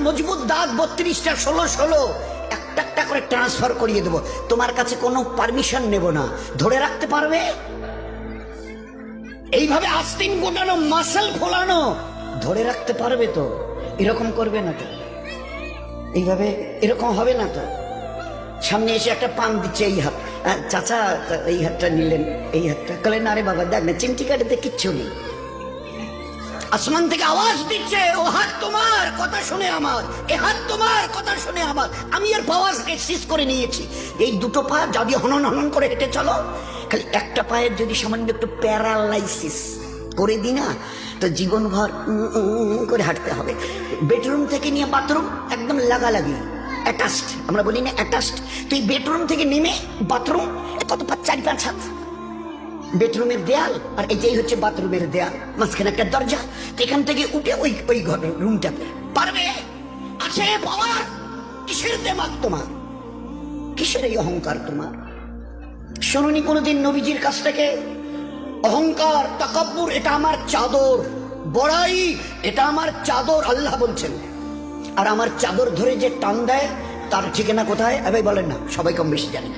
মজবুত দাঁত 32টা 16 একটা একটা করে ট্রান্সফার করিয়ে দেবো, তোমার কাছে কোনো পারমিশন নেব না। ধরে রাখতে পারবে? এইভাবে আস্তিন গোটানো, মাসল ফোলানো ধরে রাখতে পারবে তো? এরকম করবে না তো? এইভাবে এরকম হবে না তো? সামনে এসে একটা পান দিচ্ছে, এই হাত, চাচা এই হাতটা নিলেন, এই হাতটা কলেন, আরে বাবা দেখ না চিমটি কাটাতে কিচ্ছু নেই। আসমান থেকে আওয়াজ দিচ্ছে, ও হাত তোমার কথা শুনে আমার, এ হাত তোমার কথা শুনে আমার, আমি এর পাওয়ারকে সিজ করে নিয়েছি। এই দুটো পা যদি হনন হনন করে হেঁটে চলো, খালি একটা পায়ের যদি সামান্য একটু প্যারালাইসিস করে দিই না, তো জীবনভর করে হাঁটতে হবে। বেডরুম থেকে নিয়ে বাথরুম একদম লাগালাগি, অ্যাটাচড, আমরা বলি না অ্যাটাচড। তুই বেডরুম থেকে নেমে বাথরুম কত 4-5 হাত, বেডরুমের দেয়াল আর এটাই হচ্ছে বাথরুমের দেয়াল, মাঝখানে একটা দরজা, এখান থেকে উঠে ওই ঘর রুমটাতে পারবে? আছে পাওয়ার? কিসের দেমাগ তোমার? কিসের এই অহংকার তোমার? শুনুনি কোনোদিন নবীজির কাছ থেকে অহংকার, তাকাব্বুর এটা আমার চাদর, বড়াই এটা আমার চাদর, আল্লাহ বলছেন। আর আমার চাদর ধরে যে টান দেয় তার ঠিকানা কোথায়? এবার বলেন না, সবাই কম বেশি জানে।